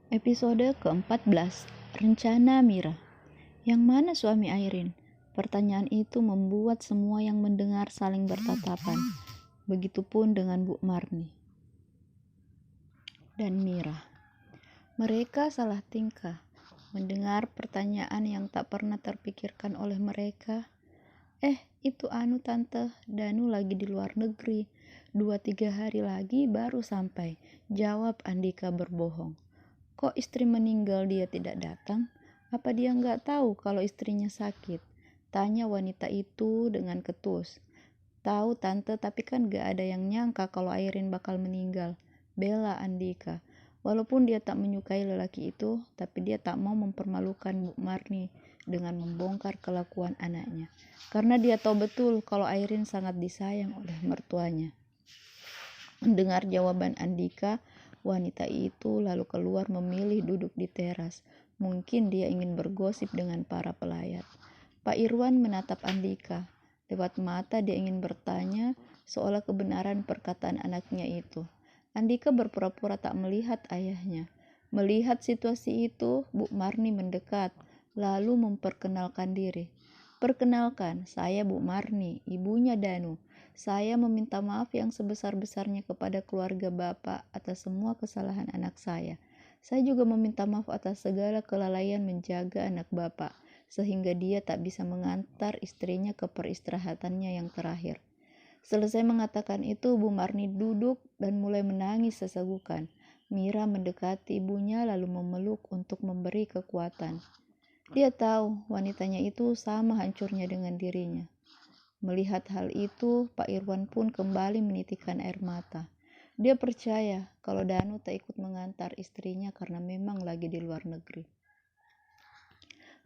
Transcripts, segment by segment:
Episode ke-14, Rencana Mira. Yang mana suami Airin? Pertanyaan itu membuat semua yang mendengar saling bertatapan. Begitupun dengan Bu Marni dan Mira. Mereka salah tingkah. Mendengar pertanyaan yang tak pernah terpikirkan oleh mereka. Itu Tante, Danu lagi di luar negeri. 2-3 hari lagi baru sampai, jawab Andika berbohong. Kok istri meninggal dia tidak datang? Apa dia nggak tahu kalau istrinya sakit? Tanya wanita itu dengan ketus. Tahu tante, tapi kan gak ada yang nyangka kalau Airin bakal meninggal, bela Andika. Walaupun dia tak menyukai lelaki itu, tapi dia tak mau mempermalukan Bu Marni dengan membongkar kelakuan anaknya. Karena dia tahu betul kalau Airin sangat disayang oleh mertuanya. Mendengar jawaban Andika, wanita itu lalu keluar memilih duduk di teras. Mungkin dia ingin bergosip dengan para pelayat. Pak Irwan menatap Andika. Lewat mata dia ingin bertanya seolah kebenaran perkataan anaknya itu. Andika berpura-pura tak melihat ayahnya. Melihat situasi itu, Bu Marni mendekat, lalu memperkenalkan diri. Perkenalkan, saya Bu Marni, ibunya Danu. Saya meminta maaf yang sebesar-besarnya kepada keluarga Bapak atas semua kesalahan anak saya. Saya juga meminta maaf atas segala kelalaian menjaga anak Bapak, sehingga dia tak bisa mengantar istrinya ke peristirahatannya yang terakhir. Selesai mengatakan itu, Bu Marni duduk dan mulai menangis sesegukan. Mira mendekati ibunya lalu memeluk untuk memberi kekuatan. Dia tahu wanitanya itu sama hancurnya dengan dirinya. Melihat hal itu, Pak Irwan pun kembali menitikkan air mata. Dia percaya kalau Danu tak ikut mengantar istrinya karena memang lagi di luar negeri.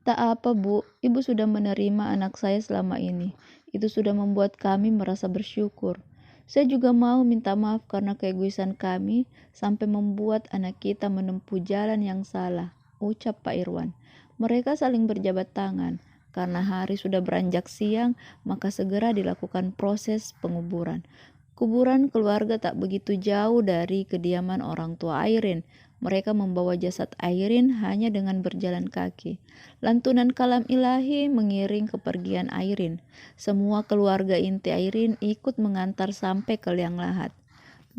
Tak apa, Bu. Ibu sudah menerima anak saya selama ini. Itu sudah membuat kami merasa bersyukur. Saya juga mau minta maaf karena keegoisan kami sampai membuat anak kita menempuh jalan yang salah, ucap Pak Irwan. Mereka saling berjabat tangan. Karena hari sudah beranjak siang, maka segera dilakukan proses penguburan. Kuburan keluarga tak begitu jauh dari kediaman orang tua Airin. Mereka membawa jasad Airin hanya dengan berjalan kaki. Lantunan kalam ilahi mengiring kepergian Airin. Semua keluarga inti Airin ikut mengantar sampai ke liang lahat.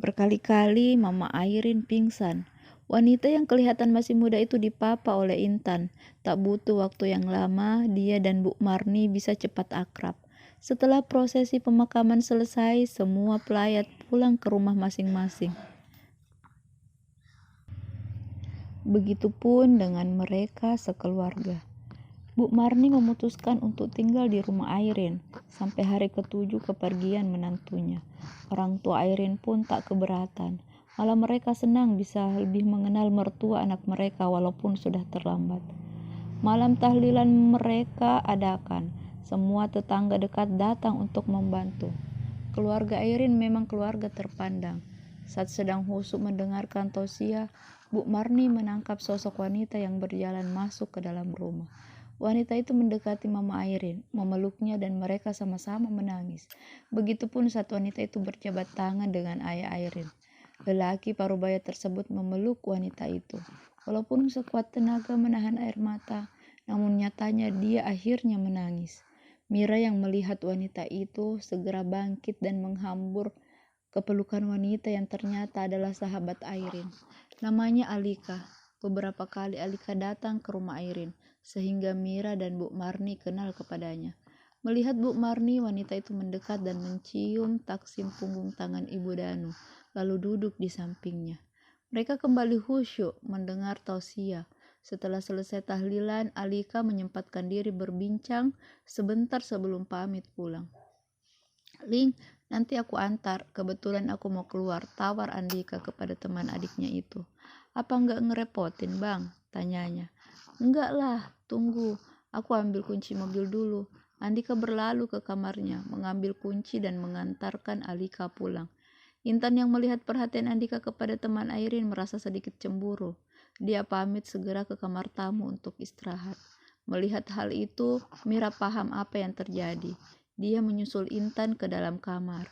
Berkali-kali Mama Airin pingsan. Wanita yang kelihatan masih muda itu dipapa oleh Intan. Tak butuh waktu yang lama, dia dan Bu Marni bisa cepat akrab. Setelah prosesi pemakaman selesai, semua pelayat pulang ke rumah masing-masing. Begitupun dengan mereka sekeluarga. Bu Marni memutuskan untuk tinggal di rumah Airin sampai hari ke-7 kepergian menantunya. Orang tua Airin pun tak keberatan. Malah mereka senang bisa lebih mengenal mertua anak mereka walaupun sudah terlambat. Malam tahlilan mereka adakan. Semua tetangga dekat datang untuk membantu. Keluarga Airin memang keluarga terpandang. Saat sedang khusyuk mendengarkan tausiah, Bu Marni menangkap sosok wanita yang berjalan masuk ke dalam rumah. Wanita itu mendekati Mama Airin, memeluknya dan mereka sama-sama menangis. Begitupun saat wanita itu berjabat tangan dengan ayah Airin. Lelaki parubaya tersebut memeluk wanita itu. Walaupun sekuat tenaga menahan air mata, namun nyatanya dia akhirnya menangis. Mira yang melihat wanita itu segera bangkit dan menghambur ke pelukan wanita yang ternyata adalah sahabat Airin. Namanya Alika. Beberapa kali Alika datang ke rumah Airin, sehingga Mira dan Bu Marni kenal kepadanya. Melihat Bu Marni, wanita itu mendekat dan mencium taksim punggung tangan Ibu Danu, lalu duduk di sampingnya. Mereka kembali khusyuk mendengar tausiah. Setelah selesai tahlilan, Alika menyempatkan diri berbincang sebentar sebelum pamit pulang. Ling, nanti aku antar. Kebetulan aku mau keluar, tawar Andika kepada teman adiknya itu. Apa enggak ngerepotin, Bang? Tanyanya. Enggak lah, tunggu. Aku ambil kunci mobil dulu. Andika berlalu ke kamarnya, mengambil kunci dan mengantarkan Alika pulang. Intan yang melihat perhatian Andika kepada teman Airin merasa sedikit cemburu. Dia pamit segera ke kamar tamu untuk istirahat. Melihat hal itu, Mira paham apa yang terjadi. Dia menyusul Intan ke dalam kamar.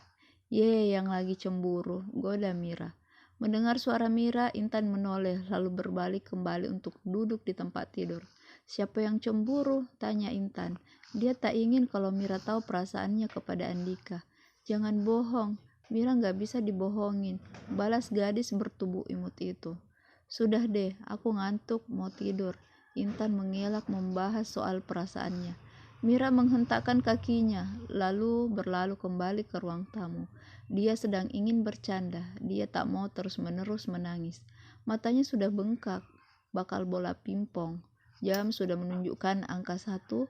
Yang lagi cemburu, goda Mira. Mendengar suara Mira, Intan menoleh lalu berbalik kembali untuk duduk di tempat tidur. Siapa yang cemburu? Tanya Intan. Dia tak ingin kalau Mira tahu perasaannya kepada Andika. Jangan bohong, Mira gak bisa dibohongin, balas gadis bertubuh imut itu. Sudah deh, aku ngantuk, mau tidur. Intan mengelak membahas soal perasaannya. Mira menghentakkan kakinya, lalu berlalu kembali ke ruang tamu. Dia sedang ingin bercanda, dia tak mau terus-menerus menangis. Matanya sudah bengkak, bakal bola pingpong. Jam sudah menunjukkan angka 1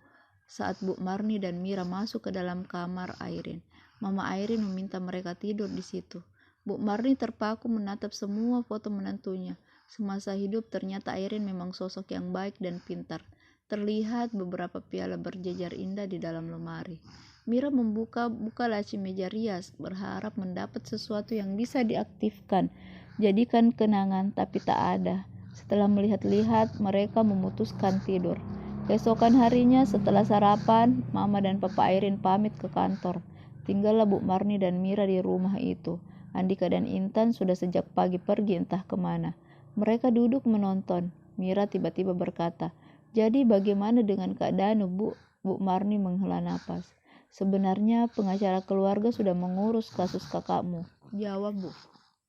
saat Bu Marni dan Mira masuk ke dalam kamar Airin. Mama Airin meminta mereka tidur di situ. Bu Marni terpaku menatap semua foto menantunya. Semasa hidup ternyata Airin memang sosok yang baik dan pintar. Terlihat beberapa piala berjejer indah di dalam lemari. Mira membuka laci meja rias, berharap mendapat sesuatu yang bisa diaktifkan, jadikan kenangan, tapi tak ada. Setelah melihat-lihat, mereka memutuskan tidur. Keesokan harinya setelah sarapan, Mama dan Papa Airin pamit ke kantor. Tinggallah Bu Marni dan Mira di rumah itu. Andika dan Intan sudah sejak pagi pergi entah kemana. Mereka duduk menonton. Mira tiba-tiba berkata, "Jadi bagaimana dengan Kak Danu, Bu?" Bu Marni menghela napas. "Sebenarnya pengacara keluarga sudah mengurus kasus kakakmu," jawab Bu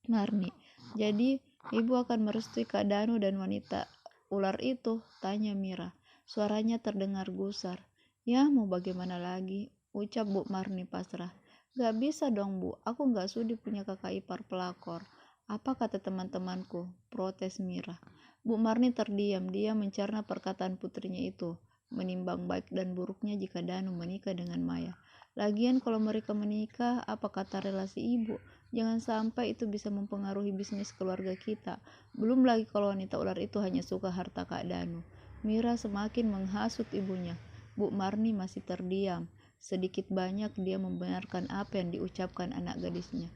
Marni. "Jadi ibu akan merestui Kak Danu dan wanita ular itu?" tanya Mira. Suaranya terdengar gusar. "Ya mau bagaimana lagi?" ucap Bu Marni pasrah. "Gak bisa dong Bu, aku gak sudi punya kakak ipar pelakor. Apa kata teman-temanku?" protes Mira. Bu Marni terdiam, dia mencerna perkataan putrinya itu, menimbang baik dan buruknya jika Danu menikah dengan Maya. Lagian kalau mereka menikah, apa kata relasi ibu? Jangan sampai itu bisa mempengaruhi bisnis keluarga kita. Belum lagi kalau wanita ular itu hanya suka harta Kak Danu. Mira semakin menghasut ibunya. Bu Marni masih terdiam. Sedikit banyak dia membenarkan apa yang diucapkan anak gadisnya.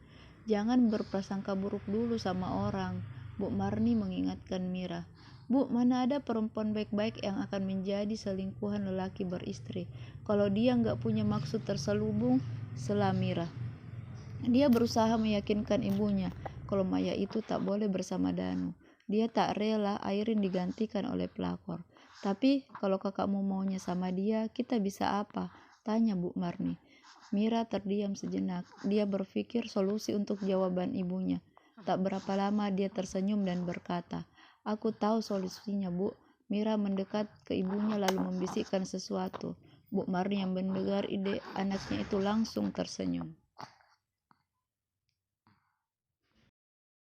Jangan berprasangka buruk dulu sama orang. Bu Marni mengingatkan Mira. "Bu, mana ada perempuan baik-baik yang akan menjadi selingkuhan lelaki beristri. Kalau dia nggak punya maksud terselubung," sela Mira. Dia berusaha meyakinkan ibunya kalau Maya itu tak boleh bersama Danu. Dia tak rela Airin digantikan oleh pelakor. "Tapi kalau kakakmu maunya sama dia, kita bisa apa?" tanya Bu Marni. Mira terdiam sejenak. Dia berpikir solusi untuk jawaban ibunya. Tak berapa lama dia tersenyum dan berkata, "Aku tahu solusinya, Bu." Mira mendekat ke ibunya lalu membisikkan sesuatu. Bu Marni yang mendengar ide anaknya itu langsung tersenyum.